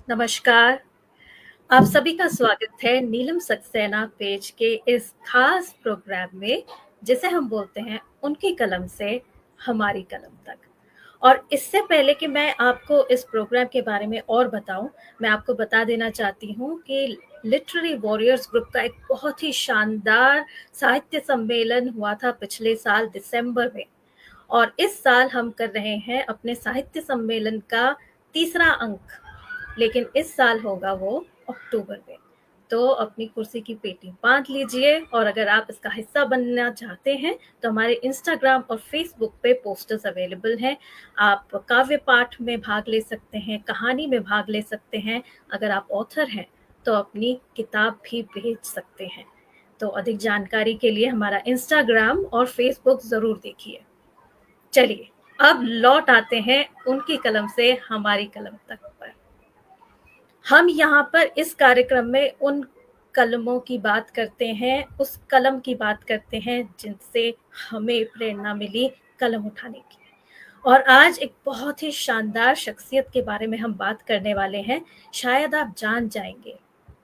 नमस्कार, आप सभी का स्वागत है नीलम सक्सेना पेज के इस खास प्रोग्राम में, जिसे हम बोलते हैं उनकी कलम से हमारी कलम तक। और इससे पहले कि मैं आपको इस प्रोग्राम के बारे में और बताऊं, मैं आपको बता देना चाहती हूं कि लिटरेरी वॉरियर्स ग्रुप का एक बहुत ही शानदार साहित्य सम्मेलन हुआ था पिछले साल दिसंबर में। और इस साल हम कर रहे हैं अपने साहित्य सम्मेलन का तीसरा अंक, लेकिन इस साल होगा वो अक्टूबर में। तो अपनी कुर्सी की पेटी बांध लीजिए, और अगर आप इसका हिस्सा बनना चाहते हैं तो हमारे इंस्टाग्राम और फेसबुक पे पोस्टर्स अवेलेबल हैं। आप काव्य पाठ में भाग ले सकते हैं, कहानी में भाग ले सकते हैं। अगर आप ऑथर हैं तो अपनी किताब भी भेज सकते हैं। तो अधिक जानकारी के लिए हमारा इंस्टाग्राम और फेसबुक जरूर देखिए। चलिए, अब लौट आते हैं उनकी कलम से हमारी कलम तक पर। हम यहाँ पर इस कार्यक्रम में उन कलमों की बात करते हैं, उस कलम की बात करते हैं जिनसे हमें प्रेरणा मिली कलम उठाने की। और आज एक बहुत ही शानदार शख्सियत के बारे में हम बात करने वाले हैं। शायद आप जान जाएंगे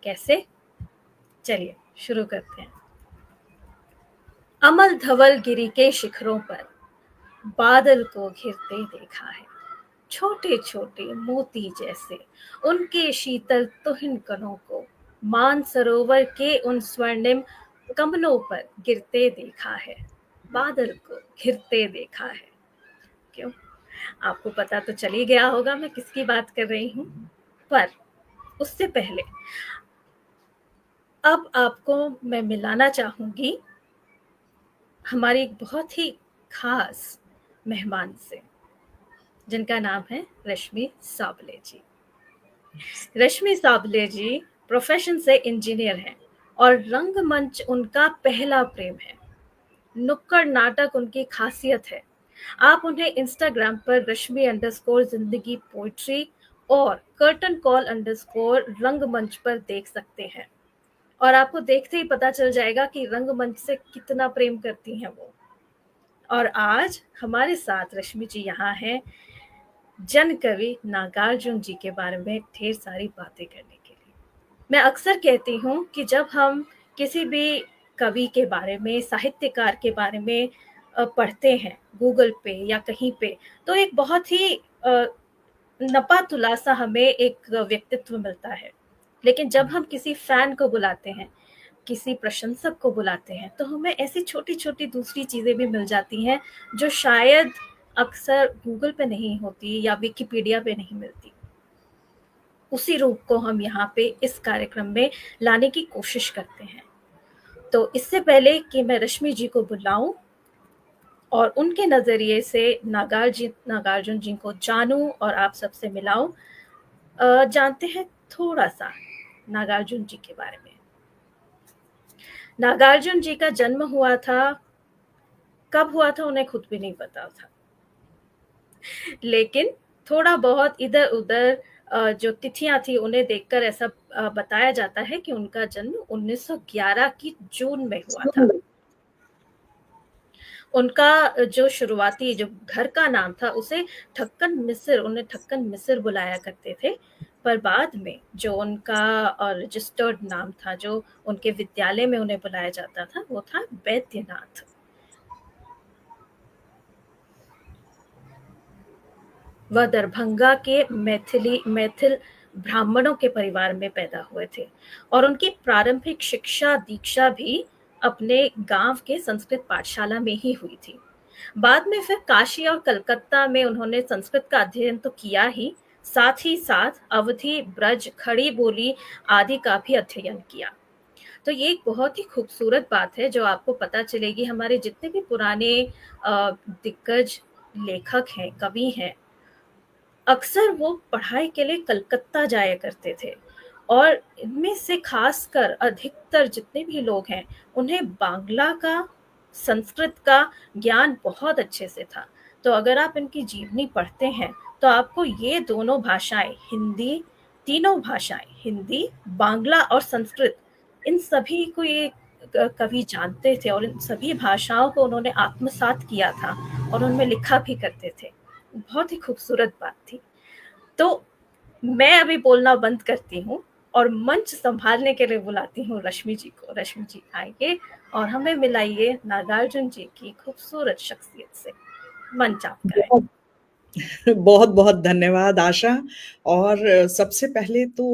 कैसे। चलिए शुरू करते हैं। अमल धवल गिरी के शिखरों पर बादल को घिरते देखा है, छोटे छोटे मोती जैसे उनके शीतल तुहिन कणों को मान सरोवर के उन स्वर्णिम कमलों पर गिरते देखा है, बादल को घिरते देखा है। क्यों, आपको पता तो चल ही गया होगा मैं किसकी बात कर रही हूँ। पर उससे पहले अब आपको मैं मिलाना चाहूंगी हमारी एक बहुत ही खास मेहमान से, जिनका नाम है रश्मि साबले जी। रश्मि साबले जी प्रोफेशन से इंजीनियर हैं और रंगमंच उनका पहला प्रेम है। नुक्कड़ नाटक उनकी खासियत है। आप उन्हें इंस्टाग्राम पर रश्मि अंडरस्कोर जिंदगी पोइट्री और कर्टन कॉल अंडरस्कोर रंगमंच पर देख सकते हैं। और आपको देखते ही पता चल जाएगा कि रंगमंच से कितना प्रेम करती हैं वो। और आज हमारे साथ रश्मि जी यहाँ हैं जन कवि नागार्जुन जी के बारे में ढेर सारी बातें करने के लिए। मैं अक्सर कहती हूँ कि जब हम किसी भी कवि के बारे में, साहित्यकार के बारे में पढ़ते हैं गूगल पे या कहीं पे, तो एक बहुत ही नपा तुलासा हमें एक व्यक्तित्व मिलता है। लेकिन जब हम किसी फैन को बुलाते हैं, किसी प्रशंसक को बुलाते हैं, तो हमें ऐसी छोटी छोटी दूसरी चीजें भी मिल जाती हैं जो शायद अक्सर गूगल पे नहीं होती या विकिपीडिया पे नहीं मिलती। उसी रूप को हम यहाँ पे इस कार्यक्रम में लाने की कोशिश करते हैं। तो इससे पहले कि मैं रश्मि जी को बुलाऊं और उनके नजरिए से नागार्जुन जी को जानूं और आप सबसे मिलाऊं, जानते हैं थोड़ा सा नागार्जुन जी के बारे में। नागार्जुन जी का जन्म हुआ था, कब हुआ था उन्हें खुद भी नहीं पता था। लेकिन थोड़ा बहुत इधर उधर जो तिथियां थी उन्हें देखकर ऐसा बताया जाता है कि उनका जन्म 1911 की जून में हुआ था। उनका जो शुरुआती जो घर का नाम था उसे ठक्कन मिस्र, उन्हें ठक्कन मिस्र बुलाया करते थे। पर बाद में जो उनका रजिस्टर्ड नाम था, जो उनके विद्यालय में उन्हें बुलाया जाता था, वो था वैद्यनाथ। वह दरभंगा के मैथिल ब्राह्मणों के परिवार में पैदा हुए थे और उनकी प्रारंभिक शिक्षा दीक्षा भी अपने गांव के संस्कृत पाठशाला में ही हुई थी। बाद में फिर काशी और कलकत्ता में उन्होंने संस्कृत का अध्ययन तो किया ही साथ अवधी, ब्रज, खड़ी बोली आदि का भी अध्ययन किया। तो ये एक बहुत ही खूबसूरत बात है जो आपको पता चलेगी। हमारे जितने भी पुराने दिग्गज लेखक हैं, कवि हैं, अक्सर वो पढ़ाई के लिए कलकत्ता जाया करते थे। और इनमें से खासकर अधिकतर जितने भी लोग हैं, उन्हें बांग्ला का, संस्कृत का ज्ञान बहुत अच्छे से था। तो अगर आप इनकी जीवनी पढ़ते हैं तो आपको ये दोनों भाषाएं, हिंदी, तीनों भाषाएं, हिंदी, बांग्ला और संस्कृत, इन सभी को ये कवि जानते थे और इन सभी भाषाओं को उन्होंने आत्मसात किया था और उनमें लिखा भी करते थे। बहुत ही खूबसूरत बात थी। तो मैं अभी बोलना बंद करती हूँ और मंच संभालने के लिए बुलाती हूँ रश्मि जी को। रश्मि जी आइए और हमें मिलाइए नागार्जुन जी की खूबसूरत शख्सियत से। मंच आपका है। बहुत बहुत बहुत धन्यवाद आशा। और सबसे पहले तो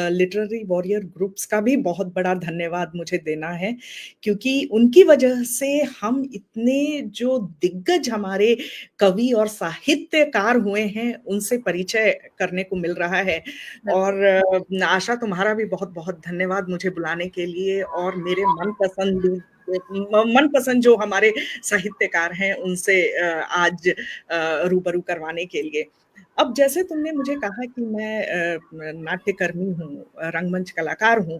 लिटरेरी वॉरियर ग्रुप्स का भी बहुत बड़ा धन्यवाद मुझे देना है, क्योंकि उनकी वजह से हम इतने जो दिग्गज हमारे कवि और साहित्यकार हुए हैं उनसे परिचय करने को मिल रहा है। बिल्कुल। और आशा, तुम्हारा भी बहुत बहुत धन्यवाद मुझे बुलाने के लिए और मेरे मनपसंद जो हमारे साहित्यकार हैं उनसे आज रूबरू करवाने के लिए। अब जैसे तुमने मुझे कहा कि मैं नाट्यकर्मी हूँ, रंगमंच कलाकार हूँ,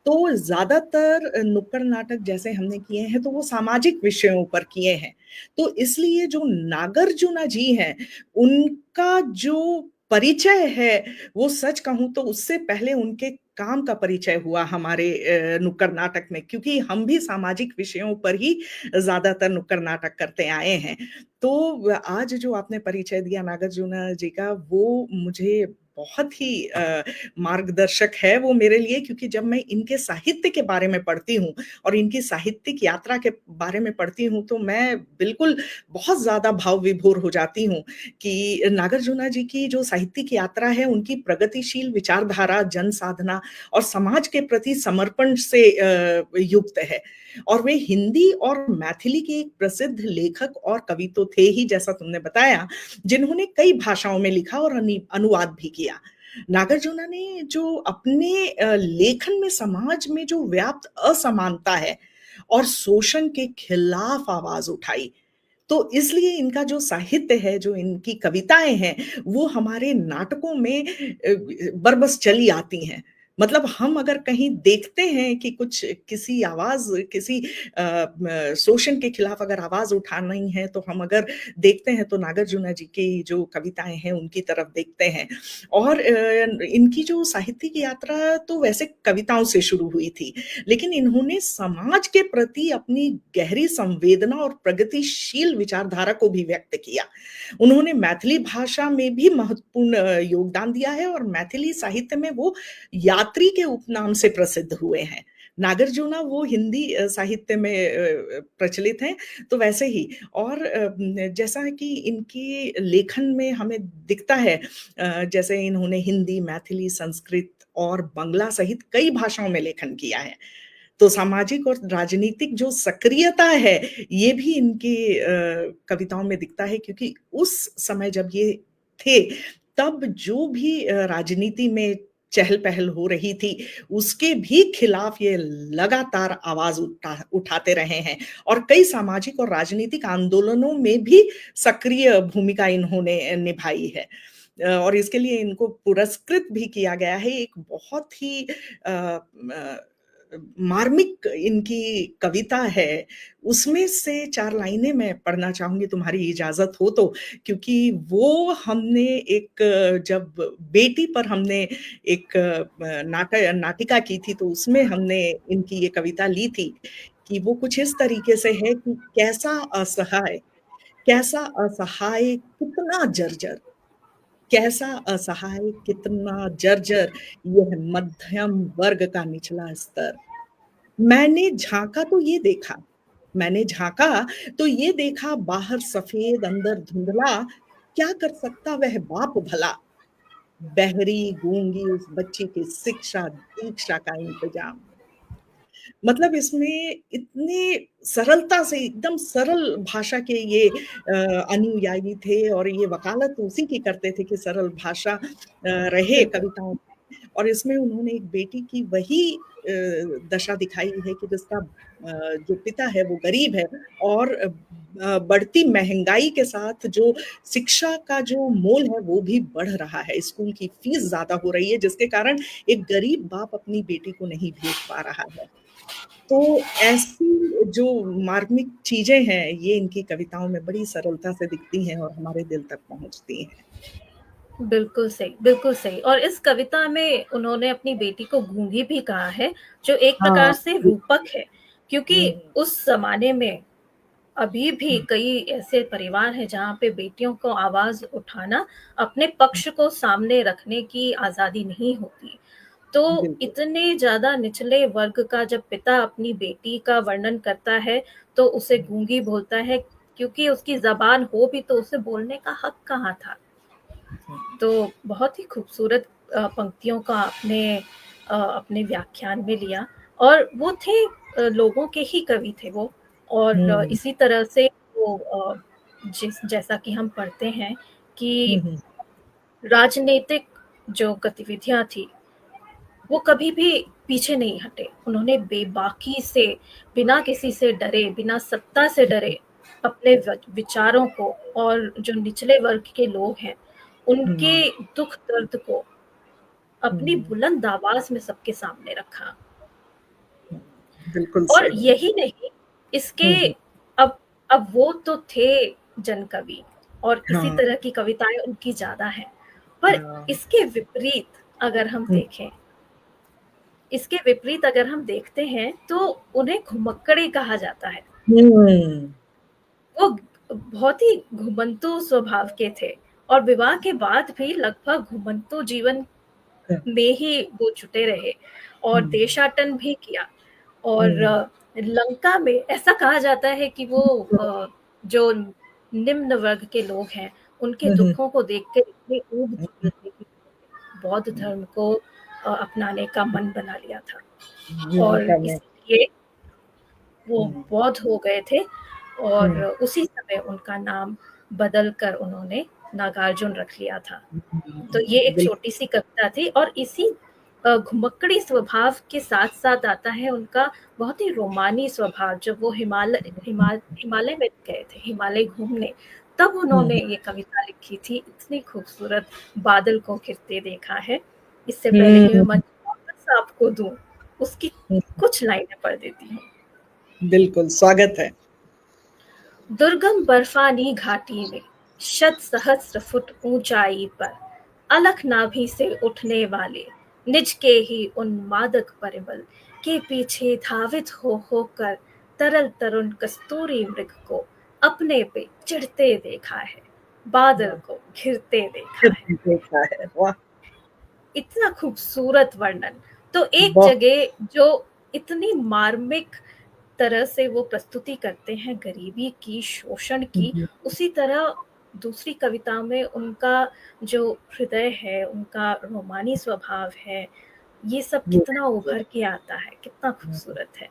तो ज्यादातर नुक्कड़ नाटक जैसे हमने किए हैं तो वो सामाजिक विषयों पर किए हैं। तो इसलिए जो नागार्जुन जी हैं, उनका जो परिचय है, वो सच कहूं तो उससे पहले उनके काम का परिचय हुआ हमारे नुक्कड़ नाटक में, क्योंकि हम भी सामाजिक विषयों पर ही ज्यादातर नुक्कड़ नाटक करते आए हैं। तो आज जो आपने परिचय दिया नागार्जुन जी का, वो मुझे बहुत ही मार्गदर्शक है वो मेरे लिए, क्योंकि जब मैं इनके साहित्य के बारे में पढ़ती हूँ और इनकी साहित्यिक यात्रा के बारे में पढ़ती हूँ तो मैं बिल्कुल बहुत ज्यादा भाव विभोर हो जाती हूँ कि नागार्जुन जी की जो साहित्यिक यात्रा है, उनकी प्रगतिशील विचारधारा, जन साधना और समाज के प्रति समर्पण से युक्त है। और वे हिंदी और मैथिली के एक प्रसिद्ध लेखक और कवि तो थे ही, जैसा तुमने बताया, जिन्होंने कई भाषाओं में लिखा और अनुवाद भी किया। नागार्जुन ने जो अपने लेखन में समाज में जो व्याप्त असमानता है और शोषण के खिलाफ आवाज उठाई, तो इसलिए इनका जो साहित्य है, जो इनकी कविताएं हैं, वो हमारे नाटकों में बरबस चली आती हैं। मतलब हम अगर कहीं देखते हैं कि कुछ किसी आवाज, किसी शोषण के खिलाफ अगर आवाज उठानी है, तो हम अगर देखते हैं तो नागार्जुन जी की जो कविताएं हैं उनकी तरफ देखते हैं। और इनकी जो साहित्य की यात्रा तो वैसे कविताओं से शुरू हुई थी, लेकिन इन्होंने समाज के प्रति अपनी गहरी संवेदना और प्रगतिशील विचारधारा को भी व्यक्त किया। उन्होंने मैथिली भाषा में भी महत्वपूर्ण योगदान दिया है और मैथिली साहित्य में वो यात्री के उपनाम से प्रसिद्ध हुए हैं। नागार्जुन वो हिंदी साहित्य में प्रचलित हैं, तो वैसे ही। और जैसा कि इनकी लेखन में हमें दिखता है, जैसे इन्होंने हिंदी, मैथिली, संस्कृत और बांग्ला सहित कई भाषाओं में लेखन किया है। तो सामाजिक और राजनीतिक जो सक्रियता है, ये भी इनकी कविताओं में दिखता है, क्योंकि उस समय जब ये थे, तब जो भी राजनीति में चहल पहल हो रही थी, उसके भी खिलाफ ये लगातार आवाज उठाते रहे हैं और कई सामाजिक और राजनीतिक आंदोलनों में भी सक्रिय भूमिका इन्होंने निभाई है। और इसके लिए इनको पुरस्कृत भी किया गया है। एक बहुत ही मार्मिक इनकी कविता है, उसमें से 4 लाइनें मैं पढ़ना चाहूंगी, तुम्हारी इजाजत हो तो। क्योंकि वो हमने एक, जब बेटी पर हमने एक नाटिका की थी, तो उसमें हमने इनकी ये कविता ली थी कि वो कुछ इस तरीके से है कि कैसा असहाय कितना जर्जर, कैसा असहाय कितना जर्जर, यह मध्यम वर्ग का निचला स्तर। मैंने झांका तो ये देखा मैंने झांका तो ये देखा, बाहर सफेद अंदर धुंधला, क्या कर सकता वह बाप भला, बहरी गूंगी उस बच्ची की शिक्षा दीक्षा का इंतजाम। मतलब इसमें इतनी सरलता से, एकदम सरल भाषा के ये अनुयायी थे और ये वकालत उसी की करते थे कि सरल भाषा रहे बिल्कुल। कविताओं। और इसमें उन्होंने एक बेटी की वही दशा दिखाई है कि जिसका जो पिता है वो गरीब है, और बढ़ती महंगाई के साथ जो शिक्षा का जो मोल है वो भी बढ़ रहा है, स्कूल की फीस ज्यादा हो रही है, जिसके कारण एक गरीब बाप अपनी बेटी को नहीं भेज पा रहा है। तो ऐसी जो मार्मिक चीजें हैं, ये इनकी कविताओं में बड़ी सरलता से दिखती हैं और हमारे दिल तक पहुंचती हैं। बिल्कुल सही, बिल्कुल सही। और इस कविता में उन्होंने अपनी बेटी को गूंगी भी कहा है, जो एक हाँ। प्रकार से रूपक है, क्योंकि हम्म। उस ज़माने में अभी भी हुँ, कई ऐसे परिवार हैं जहाँ पे बेटियों को आवाज़ उठाना, अपने पक्ष को सामने रखने की आज़ादी नहीं होती। तो बिल्कुल। इतने ज़्यादा निचले वर्ग का जब पिता अपनी बेटी का वर्णन करता है, तो उसे गूंगी बोलता है, क्योंकि उसकी ज़बान हो भी तो उसे बोलने का हक कहाँ था। हुँ, तो बहुत ही खूबसूरत पंक्तियों का अपने व्याख्यान में लिया, और वो थे लोगों के ही कवि थे वो। और हुँ, इसी तरह से वो जैसा कि हम पढ़ते हैं हुँ, कि हुँ, राजनीतिक जो गतिविधियां थी, वो कभी भी पीछे नहीं हटे। उन्होंने बेबाकी से, बिना किसी से डरे, बिना सत्ता से डरे, अपने विचारों को, और जो निचले वर्ग के लोग हैं, उनके हुँ, दुख दर्द को अपनी हुँ, बुलंद आवाज में सबके सामने रखा। हुँ, बिल्कुल और सही। यही नहीं, इसके हुँ, हुँ, अब अब वो तो थे जन कवि, और इसी हाँ, तरह की कविताएं उनकी ज्यादा हैं। पर हाँ, इसके विपरीत अगर हम हुँ, देखें, इसके विपरीत अगर हम देखते हैं, तो उन्हें घुमक्कड़ी कहा जाता है। हुँ, वो बहुत ही घुमंतु स्वभाव के थे, और विवाह के बाद भी लगभग घुमंतु जीवन हाँ, में ही वो जुटे रहे, और हुँ, देशाटन भी किया। और हुँ, लंका में ऐसा कहा जाता है कि वो जो निम्न वर्ग के लोग हैं, उनके हुँ, हुँ, दुखों को देख कर इतने ऊब हुँ, चुके थे कि बौद्ध धर्म को अपनाने का मन बना लिया था। हुँ, और करना। इसीलिए वो हुँ, बौद्ध हो गए थे, और हुँ, उसी समय उनका नाम बदल कर उन्होंने नागार्जुन रख लिया था। तो ये एक बिल्कुल। छोटी-सी कविता थी, और इसी घुमक्कड़ी स्वभाव के साथ-साथ आता है उनका बहुत ही रोमानी स्वभाव। जब वो हिमालय में गए थे, हिमालय घूमने, तब हुँ, उन्होंने हुँ, ये कविता लिखी थी। इतनी खूबसूरत, बादल को घिरते देखा है। इससे पहले कि मैं हुँ, मंच वापस आपको दूँ, उसकी हुँ, कुछ लाइनें पढ़ देती हूँ। बिल्कुल, स्वागत है। दुर्गम बर्फानी घाटी में, शत सहस्र फुट ऊंचाई पर, अलख नाभि से उठने वाले निज के ही उन्मादक परिमल के पीछे धावित हो होकर तरल तरुण कस्तूरी मृग को अपने पे चिढ़ते देखा है, बादल वाह! को घिरते देखा है। कितनी देखा है, वाह! इतना खूबसूरत वर्णन। तो एक बहुत जगह जो इतनी मार्मिक तरह से वो प्रस्तुति करते हैं गरीबी की, शोषण हुँ, की, हुँ, उसी तरह दूसरी कविता में उनका जो हृदय है, उनका रोमानी स्वभाव है, ये सब वो कितना उभर के आता है, कितना हुँ। खूबसूरत है।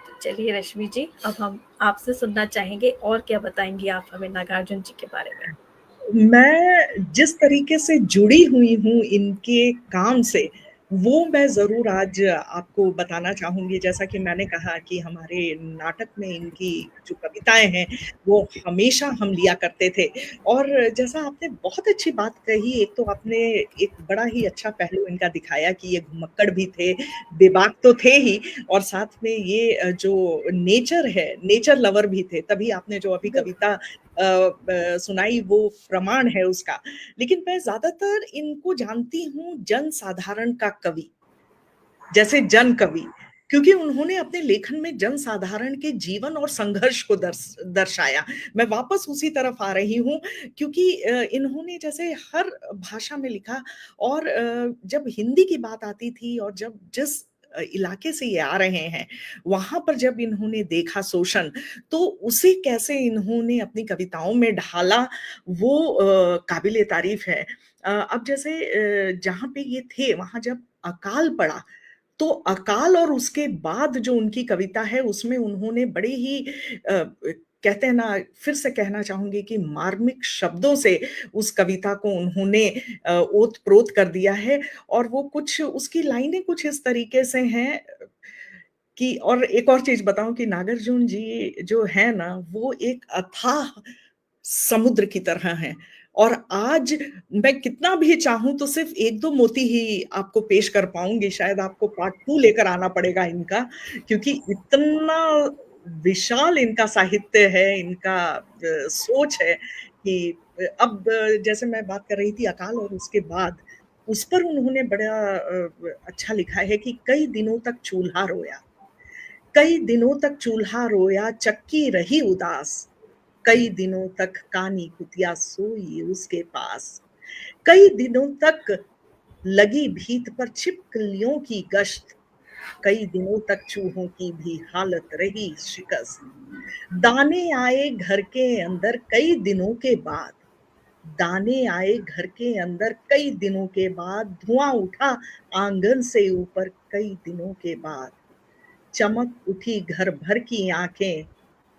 तो चलिए रश्मि जी, अब हम आपसे सुनना चाहेंगे, और क्या बताएंगी आप हमें नागार्जुन जी के बारे में? मैं जिस तरीके से जुड़ी हुई हूँ इनके काम से, वो मैं ज़रूर आज आपको बताना चाहूँगी। जैसा कि मैंने कहा कि हमारे नाटक में इनकी जो कविताएँ हैं, वो हमेशा हम लिया करते थे। और जैसा आपने बहुत अच्छी बात कही, एक तो आपने एक बड़ा ही अच्छा पहलू इनका दिखाया कि ये घुमक्कड़ भी थे, बेबाक तो थे ही और साथ में ये जो नेचर है, नेचर लवर भी थे। तभी आपने जो अभी कविता सुनाई वो प्रमाण है उसका। लेकिन मैं ज़्यादातर इनको जानती हूँ जनसाधारण का कवि, जैसे जन कवि, क्योंकि उन्होंने अपने लेखन में जनसाधारण के जीवन और संघर्ष को दर्शाया। मैं वापस उसी तरफ आ रही हूँ क्योंकि इन्होंने जैसे हर भाषा में लिखा और जब हिंदी की बात आती थी और जब जिस इलाके से ये आ रहे हैं, वहाँ पर जब इन्होंने देखा शोषण, तो उसे कैसे इन्होंने अपनी कविताओं में ढाला, वो काबिल-ए-तारीफ़ है। अब जैसे जहाँ पे ये थे, वहाँ जब अकाल पड़ा, तो अकाल और उसके बाद जो उनकी कविता है उसमें उन्होंने बड़े ही कहते हैं ना फिर से कहना चाहूँगी कि मार्मिक शब्दों से उस कविता को उन्होंने ओत-प्रोत कर दिया है और वो कुछ उसकी लाइनें कुछ इस तरीके से हैं कि और एक और चीज़ बताऊँ कि नागार्जुन जी जो हैं ना, वो एक अथाह समुद्र की तरह हैं और आज मैं कितना भी चाहूँ तो सिर्फ़ 1-2 मोती ही आपको पेश कर पाऊँगी, शायद आपको पार्ट 2 लेकर आना पड़ेगा इनका, क्योंकि इतना विशाल इनका साहित्य है, इनका सोच है कि अब जैसे मैं बात कर रही थी अकाल और उसके बाद, उस पर उन्होंने बड़ा अच्छा लिखा है कि कई दिनों तक चूल्हा रोया। कई दिनों तक चूल्हा रोया, चक्की रही उदास, कई दिनों तक कानी कुतिया सोई उसके पास, कई दिनों तक लगी भीत पर छिपकलियों की गश्त, कई दिनों तक चूहों की भी हालत रही शिकस्त। दाने आए घर के अंदर कई दिनों के बाद, दाने आए घर के अंदर कई दिनों के बाद, धुआं उठा आंगन से ऊपर कई दिनों के बाद, चमक उठी घर भर की आंखें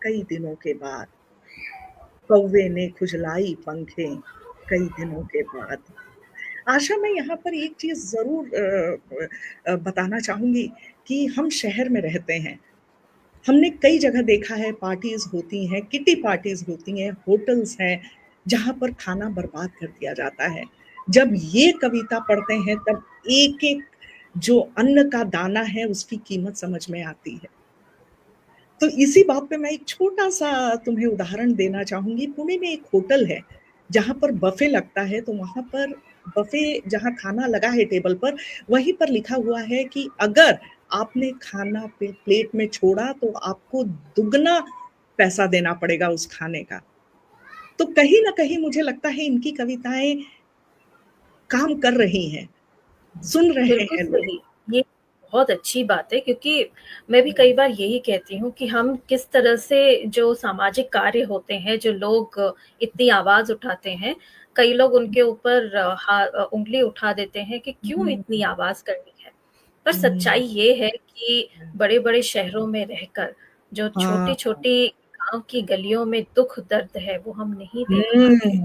कई दिनों के बाद, कौवे ने खुजलाई पंखें कई दिनों के बाद। आशा, मैं यहाँ पर एक चीज़ ज़रूर बताना चाहूँगी कि हम शहर में रहते हैं। हमने कई जगह देखा है पार्टीज़ होती हैं, किटी पार्टीज़ होती हैं, होटल्स हैं, जहाँ पर खाना बर्बाद कर दिया जाता है। जब ये कविता पढ़ते हैं तब एक-एक जो अन्न का दाना है उसकी कीमत समझ में आती है। तो इसी बात पे मैं एक छोटा-सा तुम्हें उदाहरण देना चाहूँगी। पुणे में एक होटल है, जहाँ पर बफ़े लगता है, तो वहाँ पर बफ़े जहाँ खाना लगा है टेबल पर, वहीं पर लिखा हुआ है कि अगर आपने खाना प्लेट में छोड़ा तो आपको दुगना पैसा देना पड़ेगा उस खाने का। तो कहीं न कहीं मुझे लगता है इनकी कविताएँ काम कर रही हैं, सुन रहे बिल्कुल हैं लोग। सही। ये बहुत अच्छी बात है, क्योंकि मैं भी कई बार यही कहती हूँ कि हम किस तरह से जो सामाजिक कार्य होते हैं, जो लोग इतनी आवाज़ उठाते हैं, कई लोग उनके ऊपर उँगली उठा देते हैं कि क्यों हुँ, इतनी आवाज़ करनी है। पर हुँ, सच्चाई ये है कि बड़े-बड़े शहरों में रहकर जो हाँ, छोटी-छोटी गाँव की गलियों में दुःख-दर्द है, वो हम नहीं देख पाते।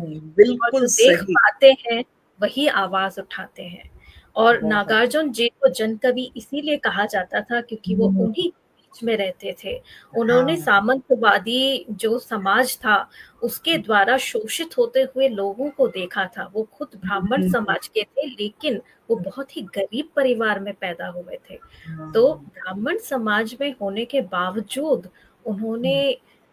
और बिल्कुल जो देख सही। पाते हैं, वही आवाज़ उठाते हैं। और बहुत। नागार्जुन जी को जनकवि इसीलिए कहा जाता था क्योंकि वो हुँ, उन्हीं के बीच में रहते थे। उन्होंने हाँ। सामंतवादी जो समाज था, उसके द्वारा शोषित होते हुए लोगों को देखा था। वो खुद ब्राह्मण हुँ, समाज के थे, लेकिन वो बहुत ही गरीब परिवार में पैदा हुए थे। तो हाँ। ब्राह्मण समाज में होने के बावजूद उन्होंने हुँ,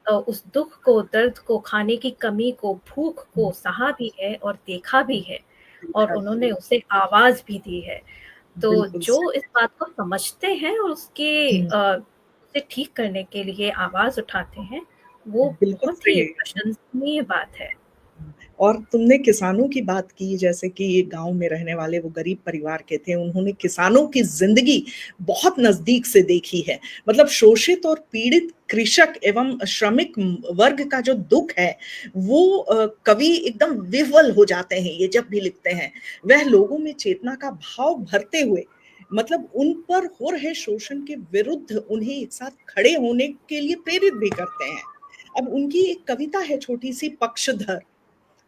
उस दुःख को, दर्द को, खाने की कमी को, भूख हुँ, को सहा भी है और देखा भी है, और देखा भी उन्होंने उसे आवाज़ भी दी है। तो बिल्कुल जो सही। इस बात को समझते हैं और हुँ, उसे ठीक करने के लिए आवाज़ उठाते हैं, वो बिल्कुल बहुत ही सही। प्रशंसनीय बात है। और तुमने किसानों की बात की, जैसे कि ये गाँव में रहने वाले वो गरीब परिवार के थे, उन्होंने किसानों की ज़िंदगी बहुत नज़दीक से देखी है। मतलब शोषित और पीड़ित कृषक एवं श्रमिक वर्ग का जो दुःख है, वो कवि एकदम विह्वल हो जाते हैं, ये जब भी लिखते हैं। वह लोगों में चेतना का भाव भरते हुए, मतलब उन पर हो रहे शोषण के विरुद्ध उन्हें एक साथ खड़े होने के लिए प्रेरित भी करते हैं। अब उनकी एक कविता है छोटी-सी, पक्षधर।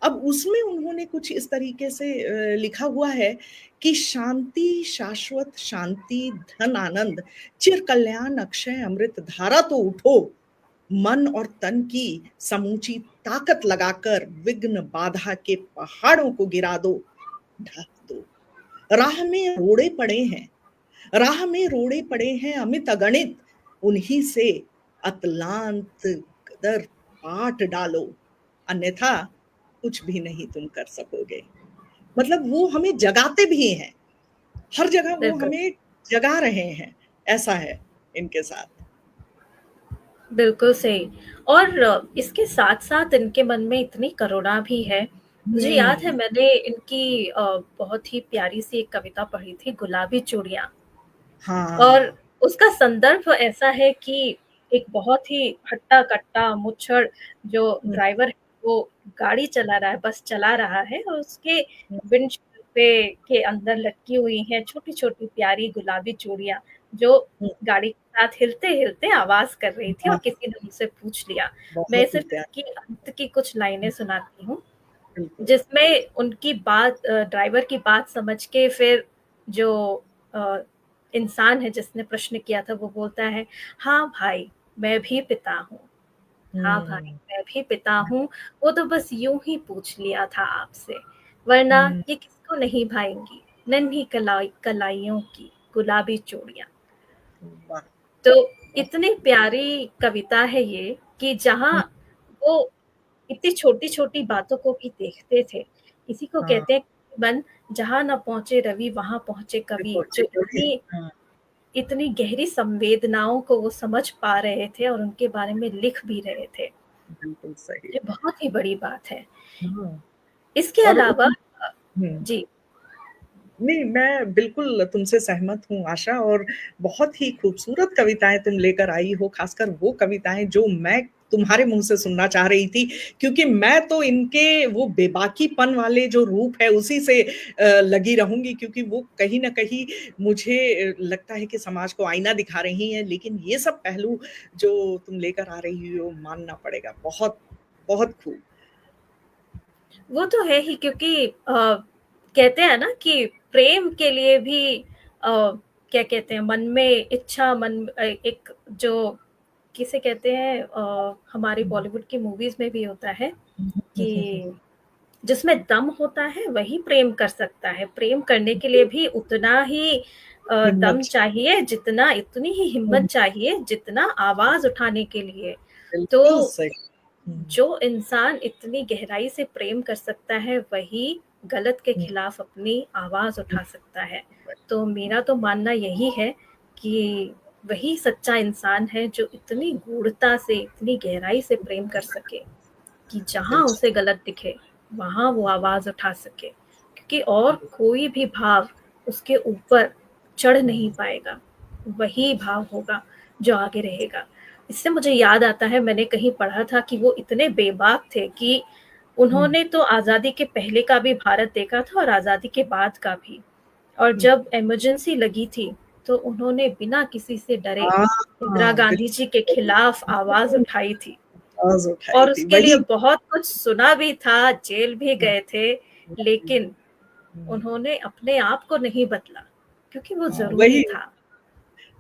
अब उसमें उन्होंने कुछ इस तरीके से लिखा हुआ है कि शांति, शाश्वत शांति, धन आनंद, चिर कल्याण, अक्षय अमृत धारा तो उठो, मन और तन की समूची ताकत लगाकर विघ्न बाधा के पहाड़ों को गिरा दो, ढाक दो। राह में रोड़े पड़े हैं, राह में रोड़े पड़े हैं अमित अगणित, उन्हीं से अतलांत गदर पाट डालो, अन्यथा कुछ भी नहीं तुम कर सकोगे। मतलब वो हमें जगाते भी हैं, हर जगह वो बिल्कुल। हमें जगा रहे हैं, ऐसा है इनके साथ। बिल्कुल सही। और इसके साथ-साथ इनके मन में इतनी करुणा भी है। मुझे याद है हुँ, मैंने इनकी बहुत ही प्यारी-सी एक कविता पढ़ी थी, गुलाबी चूड़ियाँ। और हाँ, उसका संदर्भ ऐसा है कि एक बहुत ही हट्टा-कट्टा मुच्छर जो हुँ, ड्राइवर है, वो गाड़ी चला रहा है, बस चला रहा है, और उसके हुँ, विंडशील्ड पे के अंदर लटकी हुई हैं छोटी-छोटी प्यारी गुलाबी चूड़ियाँ, जो हुँ, गाड़ी के साथ हिलते-हिलते आवाज़ कर रही थी, और हाँ, किसी ने मुझसे पूछ लिया। मैं बहुत ही सिर्फ़ प्यारा। इसकी अंत की कुछ लाइनें सुनाती हूँ, बिल्कुल। जिसमें उनकी बात ड्राइवर की बात समझ के फिर जो अ, इंसान है जिसने प्रश्न किया था, वो बोलता है, "हाँ भाई, मैं भी पिता हूँ। हाँ भाई, हुँ, मैं भी पिता हूँ, वो तो बस यूँ ही पूछ लिया था आपसे, वरना हुँ, ये किसको नहीं भाएँगी, नन्ही कलाइयों की गुलाबी चूड़ियाँ।" वाह! तो वाह! इतनी प्यारी कविता है ये कि जहाँ हुँ, वो इतनी छोटी-छोटी बातों को भी देखते थे। इसी को हाँ, कहते हैं मन, जहाँ ना पहुँचे रवि वहाँ पहुँचे फिर कवि। पहुँचे जो कभी इतनी हाँ, इतनी गहरी संवेदनाओं को वो समझ पा रहे थे और उनके बारे में लिख भी रहे थे। बिल्कुल सही। ये बहुत ही बड़ी बात है। हाँ, इसके और अलावा हुँ। जी। नहीं, मैं बिल्कुल तुमसे सहमत हूँ आशा, और बहुत ही खूबसूरत कविताएँ तुम लेकर आई हो, ख़ासकर वो कविताएँ जो मैं तुम्हारे मुँह से सुनना चाह रही थी, क्योंकि मैं तो इनके वो बेबाकीपन वाले जो रूप है उसी से लगी रहूँगी, क्योंकि वो कहीं न कहीं मुझे लगता है कि समाज को आईना दिखा रही हैं, लेकिन ये सब पहलू जो तुम लेकर आ रही हो मानना पड़ेगा। बहुत, बहुत खूब। वो तो है ही, क्योंकि कहते हैं ना कि प्रेम के लिए भी क्या कहते हैं, मन में इच्छा, एक जो किसे कहते हैं, हमारी हुँ। बॉलीवुड की मूवीज में भी होता है हुँ, हुँ, हुँ, हुँ। कि जिसमें दम होता है वही प्रेम कर सकता है। प्रेम करने के लिए भी उतना ही दम हिम्मत चाहिए, जितना इतनी ही हिम्मत हुँ, चाहिए जितना आवाज उठाने के लिए। तो बिल्कुल सही। हुँ, जो इंसान इतनी गहराई से प्रेम कर सकता है वही गलत के हुँ, खिलाफ अपनी आवाज हुँ, उठा सकता है। तो मेरा तो मानना यही है कि वही सच्चा इंसान है जो इतनी गूढ़ता से, इतनी गहराई से प्रेम कर सके कि जहाँ दिलचस्प। उसे गलत दिखे वहाँ वो आवाज उठा सके, क्योंकि और कोई भी भाव उसके ऊपर चढ़ नहीं हुँ, पाएगा। वही भाव होगा जो आगे रहेगा। इससे मुझे याद आता है, मैंने कहीं पढ़ा था कि वो इतने बेबाक थे कि हुँ, उन्होंने तो आज़ादी के पहले का भी भारत देखा था और आज़ादी के बाद का भी। और हुँ। जब इमरजेंसी लगी थी, तो उन्होंने बिना किसी से डरे हाँ, इंदिरा गांधी जी के बिल्कुल खिलाफ आवाज सही। उठाई थी। आवाज़ उठाई और थी, उसके लिए वही। बहुत कुछ सुना भी था, जेल भी हुँ, गए थे, वही। लेकिन हुँ, उन्होंने अपने आप को नहीं बदला, क्योंकि वो हाँ, ज़रूरी वही। था।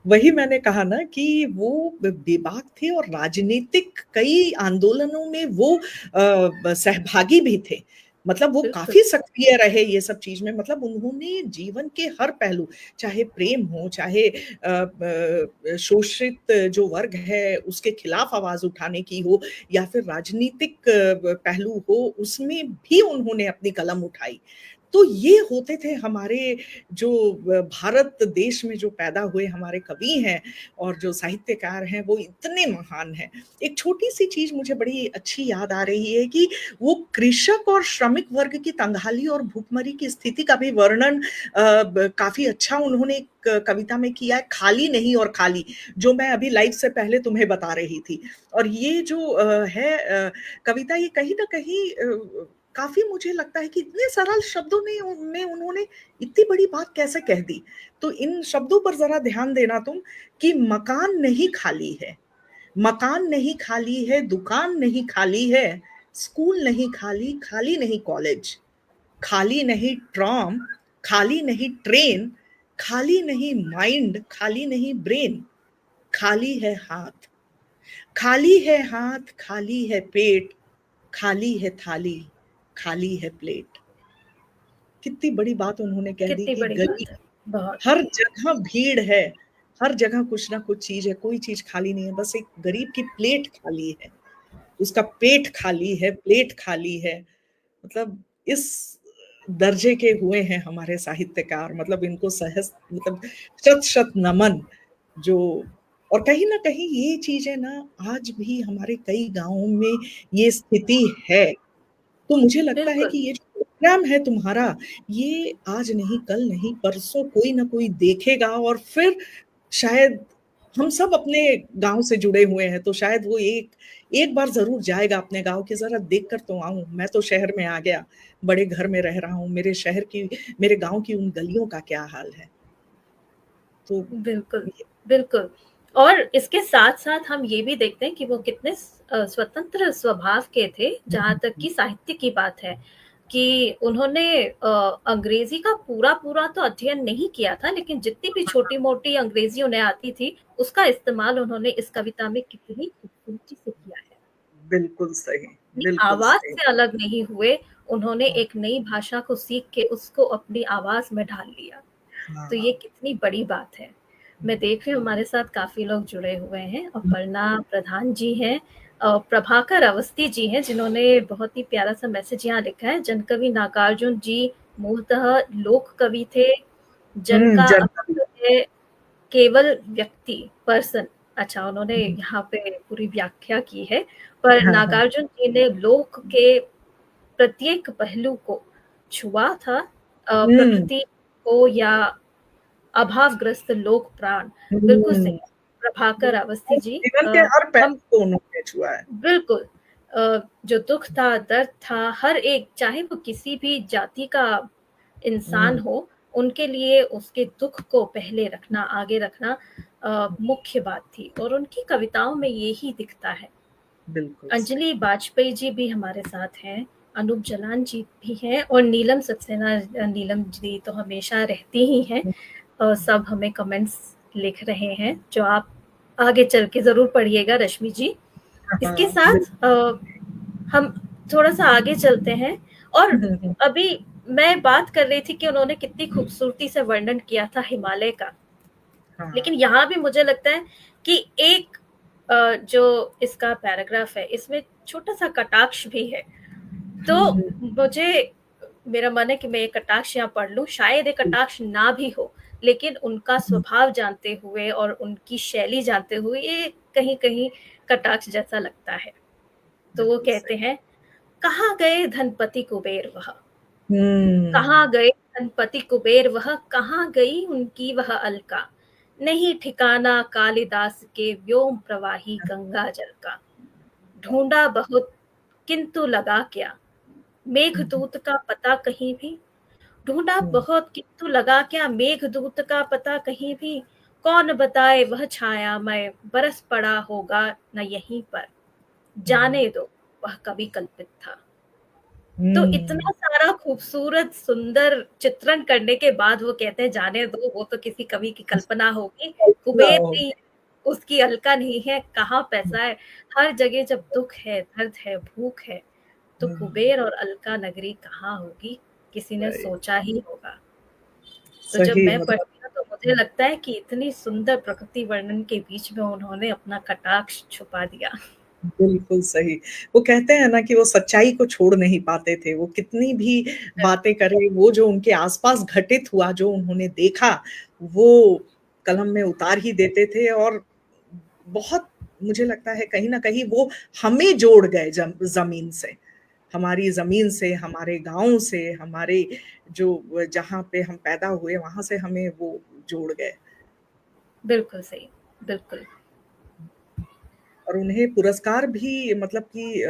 वही मैंने कहा ना कि वो बेबाक थे, और राजनीतिक कई आंदोलनों में वो सहभागी भी थे। मतलब वो बिल्कुल, काफ़ी सक्रिय रहे ये सब चीज़ में, मतलब उन्होंने जीवन के हर पहलू, चाहे प्रेम हो, चाहे शोषित जो वर्ग है उसके खिलाफ आवाज़ उठाने की हो, या फिर राजनीतिक पहलू हो, उसमें भी उन्होंने अपनी कलम उठाई। तो ये होते थे हमारे जो भारत देश में जो पैदा हुए हमारे कवि हैं और जो साहित्यकार हैं, वो इतने महान हैं। एक छोटी-सी चीज़ मुझे बड़ी अच्छी याद आ रही है कि वो कृषक और श्रमिक वर्ग की तंगहाली और भूखमरी की स्थिति का भी वर्णन ब काफ़ी अच्छा उन्होंने एक कविता में किया है, खाली नहीं और खाली, जो मैं अभी लाइव से पहले तुम्हें बता रही थी। और ये जो कविता, ये कहीं न कहीं काफ़ी मुझे लगता है कि इतने सरल शब्दों में उन्होंने इतनी बड़ी बात कैसे कह दी? तो इन शब्दों पर ज़रा ध्यान देना तुम, कि मकान नहीं खाली है, मकान नहीं खाली है, दुकान नहीं खाली है, स्कूल नहीं खाली, खाली नहीं कॉलेज, खाली नहीं ट्राम, खाली नहीं ट्रेन, खाली नहीं माइंड, खाली नहीं ब्रेन, खाली है हाथ, खाली है हाथ, खाली है पेट, खाली है थाली, खाली है प्लेट। कितनी बड़ी बात उन्होंने कह दी कितनी कि बड़ी गरीब, बात है। बहुत। हर जगह भीड़ है, हर जगह कुछ ना कुछ चीज़ है, कोई चीज़ खाली नहीं है, बस एक गरीब की प्लेट खाली है, उसका पेट खाली है, प्लेट खाली है। मतलब इस दर्जे के हुए हैं हमारे साहित्यकार, मतलब इनको सहस मतलब शत-शत नमन। जो, और कहीं न कहीं ये चीज़ें ना आज भी हमारे कई गाँवों में ये स्थिति है। तो मुझे लगता है बिल्कुल, कि ये जो प्रोग्राम है तुम्हारा, ये आज नहीं, कल नहीं, परसों कोई ना कोई देखेगा, और फिर शायद हम सब अपने गाँव से जुड़े हुए हैं, तो शायद वो एक एक बार ज़रूर जाएगा अपने गाँव कि ज़रा देख कर तो आऊँ, मैं तो शहर में आ गया, बड़े घर में रह रहा हूँ, मेरे गाँव की उन गलियों का क्या हाल है? तो बिल्कुल, ये बिल्कुल। और इसके साथ-साथ हम ये भी देखते हैं कि वो कितने स्वतंत्र स्वभाव के थे, हुँ, जहाँ हुँ, तक हुँ, कि साहित्य की बात है, कि उन्होंने अंग्रेज़ी का पूरा-पूरा तो अध्ययन नहीं किया था, लेकिन जितनी भी छोटी-मोटी अंग्रेज़ी उन्हें आती थी, उसका इस्तेमाल उन्होंने इस कविता में कितनी खूबसूरती से किया है। बिल्कुल सही, अपनी बिल्कुल आवाज़ सही। से अलग नहीं हुए, उन्होंने हाँ, एक नई भाषा को सीख के उसको अपनी आवाज़ में ढाल लिया। तो हाँ। ये कितनी बड़ी बात है। मैं देख रही हूँ हमारे साथ काफ़ी लोग जुड़े हुए हैं। हुँ, अपर्णा प्रधान जी हैं, प्रभाकर अवस्थी जी हैं, जिन्होंने बहुत ही प्यारा-सा मैसेज यहाँ लिखा है। जनकवि नागार्जुन जी मूलतः लोक कवि थे, हुँ, जिनका जनकवि। अर्थ है केवल व्यक्ति, पर्सन, अच्छा उन्होंने हुँ। यहाँ पे पूरी व्याख्या की है, पर हाँ, हाँ। नागार्जुन जी ने लोक के प्रत्येक पहलू को छुआ था, हुँ, प्रकृति को या अभावग्रस्त लोक प्राण। बिल्कुल हुँ। सही, प्रभाकर अवस्थी बिल्कुल, जी। जीवन के हर हम पहलू को उन्होंने छुआ है। बिल्कुल, जो दुःख था, दर्द था, हर एक, चाहे वो किसी भी जाति का इंसान हुँ, हो, उनके लिए उसके दुःख को पहले रखना, आगे रखना मुख्य बात थी, और उनकी कविताओं में यही दिखता है। बिल्कुल सही। अंजलि बाजपेयी भी हमारे साथ हैं, अनूप जलान जी भी हैं, और नीलम सक्सेना, नीलम जी तो हमेशा रहती ही हैं। हुँ, सब हमें कमेंट्स लिख रहे हैं, जो आप आगे चल के ज़रूर पढ़िएगा रश्मि जी। हाँ, इसके हाँ, साथ बिल्कुल। हम थोड़ा-सा आगे चलते हैं, और हुँ, हुँ, अभी मैं बात कर रही थी कि उन्होंने कितनी खूबसूरती से वर्णन किया था हिमालय का। हाँ। लेकिन यहाँ भी मुझे लगता है कि एक जो इसका पैराग्राफ है, इसमें छोटा-सा कटाक्ष भी है। तो हुँ, हुँ, मुझे मेरा मन है कि मैं ये कटाक्ष यहाँ पढ़ लूँ, शायद ये बिल कटाक्ष ना भी हो, लेकिन उनका हुँ, स्वभाव जानते हुए और उनकी शैली जानते हुए ये कहीं-कहीं कटाक्ष जैसा लगता है। तो वो बिल्कुल कहते सही। हैं, "कहाँ गए धनपति कुबेर वह? कहाँ हुँ, गए धनपति कुबेर वह? कहाँ गई उनकी वह अलका? नहीं ठिकाना कालिदास के व्योम प्रवाही गंगा जल का। ढूँढा बहुत किंतु लगा क्या? हुँ, मेघदूत का पता कहीं भी? ढूँढा हुँ, बहुत किंतु लगा क्या? मेघदूत का पता कहीं भी? कौन बताए वह छायामय बरस पड़ा होगा न यहीं पर? हुँ, जाने दो, वह कवि कल्पित था।" तो हुँ, इतना सारा खूबसूरत सुंदर चित्रण करने के बाद वो कहते हैं, जाने दो, वो तो किसी कवि की कल्पना होगी, कल्पना कुबेर हो। नहीं है, उसकी अलका नहीं है, कहाँ पैसा है। हर जगह जब दुख है, दर्द है, भूख है, तो हुँ, कुबेर और अलका नगरी कहाँ होगी, किसी ने सही, सोचा ही होगा। तो जब सही मैं मतलब पढ़ती हूँ तो मुझे लगता है कि इतनी सुंदर प्रकृति वर्णन के बीच में उन्होंने अपना कटाक्ष छुपा दिया। बिल्कुल सही। वो कहते हैं ना कि वो सच्चाई को छोड़ नहीं पाते थे, वो कितनी भी बातें करें, वो जो उनके आस-पास घटित हुआ, जो उन्होंने देखा, वो कलम में उतार ही देते थे और बहुत मुझे लगता है कहीं न कहीं वो हमें जोड़ गए ज़मीन से। हमारी ज़मीन से, हमारे गाँव से, हमारे जो जहाँ पे हम पैदा हुए, वहाँ से हमें वो जोड़ गए। बिल्कुल सही, बिल्कुल। और उन्हें पुरस्कार भी मतलब कि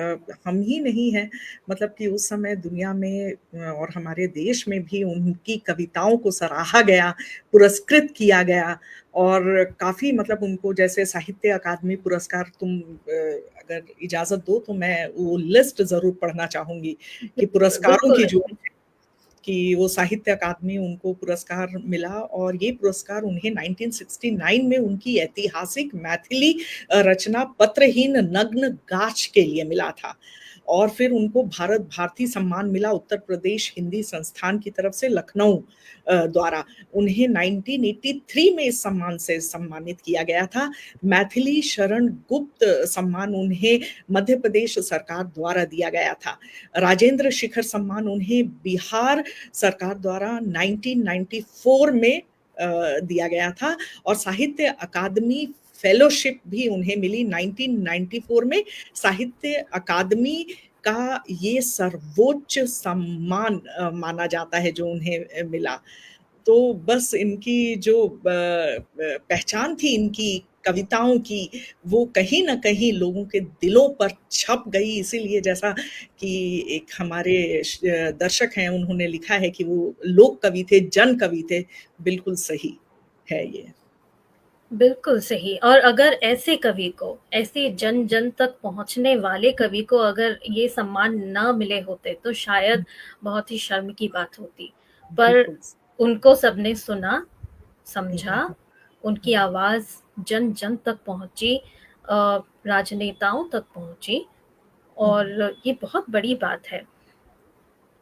हम ही नहीं हैं, मतलब कि उस समय दुनिया में और हमारे देश में भी उनकी कविताओं को सराहा गया, पुरस्कृत किया गया और काफ़ी मतलब उनको जैसे साहित्य अकादमी पुरस्कार अगर इजाज़त दो तो मैं वो लिस्ट ज़रूर पढ़ना चाहूँगी कि बिल्कुल, पुरस्कारों बिल्कुल की जो रश्मि जी। कि वो साहित्य अकादमी उनको पुरस्कार मिला और ये पुरस्कार उन्हें 1969 में उनकी ऐतिहासिक मैथिली रचना पत्रहीन नग्न गाछ के लिए मिला था। और फिर उनको भारत भारती सम्मान मिला उत्तर प्रदेश हिंदी संस्थान की तरफ से लखनऊ द्वारा। उन्हें 1983 में इस सम्मान से सम्मानित किया गया था। मैथिली शरण गुप्त सम्मान उन्हें मध्य प्रदेश सरकार द्वारा दिया गया था। राजेंद्र शिखर सम्मान उन्हें बिहार सरकार द्वारा 1994 में दिया गया था और साहित्य अकादमी फेलोशिप भी उन्हें मिली 1994 में। साहित्य अकादमी का ये सर्वोच्च सम्मान माना जाता है जो उन्हें मिला। तो बस इनकी जो पहचान थी इनकी कविताओं की, वो कहीं न कहीं लोगों के दिलों पर छप गई इसीलिए जैसा कि एक हमारे दर्शक हैं उन्होंने लिखा है कि वो लोक कवि थे, जन कवि थे, बिल्कुल सही है ये। बिल्कुल सही, और अगर ऐसे कवि को, ऐसे जन-जन तक पहुँचने वाले कवि को अगर ये सम्मान ना मिले होते, तो शायद बहुत ही शर्म की बात होती। पर बिल्कुल। उनको सबने सुना, हुँ, हुँ, समझा, हुँ, उनकी आवाज़ जन-जन तक पहुँची, राजनेताओं तक पहुँची, हुँ, और ये बहुत बड़ी बात है।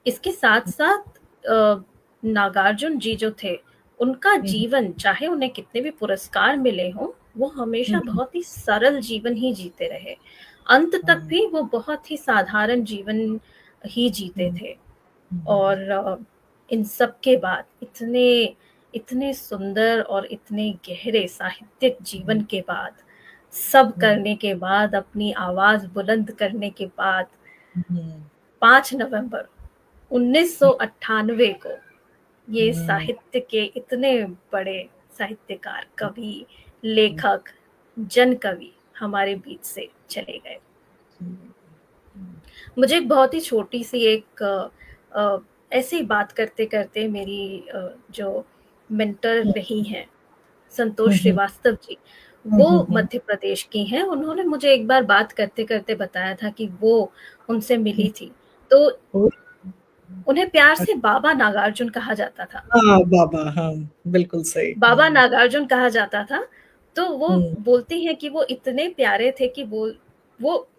इसके साथ-साथ नागार्जुन जी जो थे, उनका हुँ, जीवन, चाहे उन्हें कितने भी पुरस्कार मिले हों, वो हुँ, हमेशा हुँ, बहुत ही सरल जीवन ही जीते रहे। अंत तक हाँ, भी वो बहुत ही साधारण जीवन ही जीते हुँ, थे। हुँ, और इन सब के बाद इतने इतने सुंदर और इतने गहरे साहित्यिक जीवन के बाद, सब करने के बाद, अपनी आवाज़ बुलंद करने के बाद, 5 नवंबर 1998 को ये साहित्य के इतने बड़े साहित्यकार, कवि, लेखक, जन कवि हमारे बीच से चले गए। मुझे एक बहुत ही छोटी-सी एक ऐसे ही बात करते-करते मेरी जो मेंटर रही हैं, संतोष श्रीवास्तव जी, वो मध्य प्रदेश की हैं। उन्होंने मुझे एक बार बात करते-करते बताया था कि वो उनसे मिली थी, तो उन्हें प्यार से बाबा नागार्जुन कहा जाता था। हाँ, बाबा, हाँ, बिल्कुल सही। बाबा नागार्जुन कहा जाता था, तो वो हुँ, बोलती हैं कि वो इतने प्यारे थे कि वो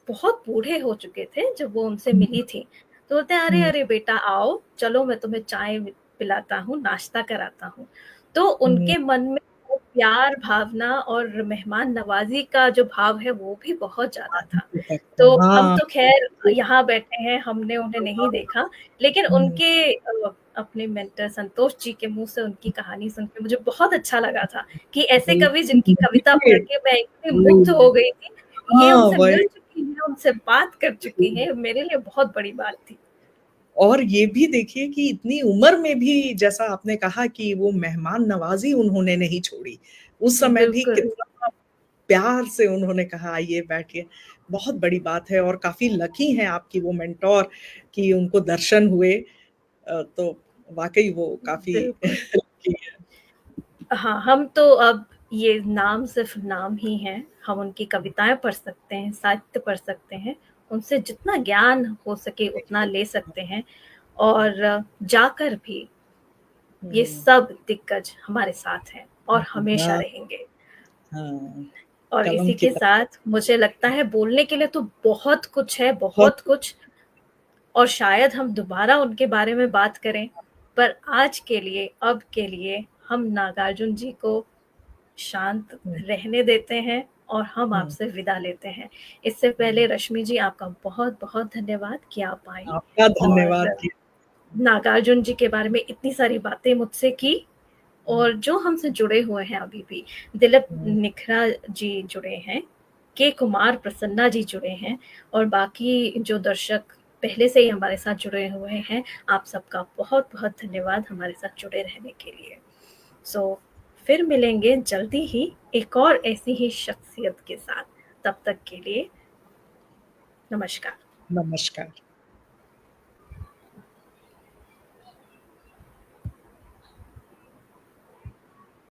बहुत बूढ़े हो चुके थे जब वो उनसे हुँ, मिली थी। तो बोलते हैं, "अरे, हुँ, अरे बेटा आओ, चलो मैं तुम्हें चाय पिलाता हूँ, नाश्ता कराता हूँ।" तो हुँ, उनके मन में वो प्यार, भावना और मेहमान नवाज़ी का जो भाव है, वो भी बहुत ज़्यादा था। तो हम हाँ, तो ख़ैर यहाँ बैठे हैं, हमने उन्हें नहीं देखा, लेकिन हुँ, उनके अपने मेंटर संतोष जी के मुँह से उनकी कहानी सुन के मुझे बहुत अच्छा लगा था कि ऐसे कवि बिल्कुल जिनकी कविता मुझे पढ़ के मैं इतनी मुग्ध हो गई थी, ये हाँ, उनसे वही मिल चुकी हैं, उनसे बात कर चुकी हैं, मेरे लिए बहुत बड़ी बात थी। और ये भी देखिए कि इतनी उम्र में भी जैसा आपने कहा कि वो मेहमान नवाज़ी उन्होंने नहीं छोड़ी। उस समय भी बिल्कुल, कितना प्यार से उन्होंने कहा आइए बैठिए। बहुत बड़ी बात है और काफ़ी लकी हैं आपकी वो मेंटोर कि उनको दर्शन हुए। तो वाक़ई वो काफ़ी बिल्कुल। लकी हैं। हाँ, हम तो अब ये नाम सिर्फ़ नाम ही हैं, हम उनकी कविताएँ पढ़ सकते हैं, साहित्य पढ़ सकते हैं, उनसे जितना ज्ञान हो सके उतना ले सकते हैं और जाकर भी ये हुँ, सब दिग्गज हमारे साथ हैं और हमेशा हाँ, रहेंगे। हाँ, और कलम इसी की के तरह साथ मुझे लगता है बोलने के लिए तो बहुत कुछ है, बहुत बहुत कुछ और शायद हम दोबारा उनके बारे में बात करें, पर आज के लिए, अब के लिए हम नागार्जुन जी को शांत हुँ, रहने देते हैं और हम हुँ, आपसे विदा लेते हैं। इससे हुँ। पहले रश्मि जी आपका बहुत-बहुत धन्यवाद कि आप आई आपका धन्यवाद और कि नागार्जुन जी के बारे में इतनी सारी बातें मुझसे की हुँ, और जो हमसे जुड़े हुए हैं अभी भी, दिलीप हुँ, निखरा जी जुड़े हैं, के. कुमार प्रसन्ना जी जुड़े हैं और बाकी जो दर्शक पहले से ही हमारे साथ जुड़े हुए हैं, आप सबका बहुत-बहुत धन्यवाद हमारे साथ जुड़े रहने के लिए। सो फिर मिलेंगे जल्दी ही एक और ऐसी ही शख्सियत के साथ। तब तक के लिए नमस्कार। नमस्कार।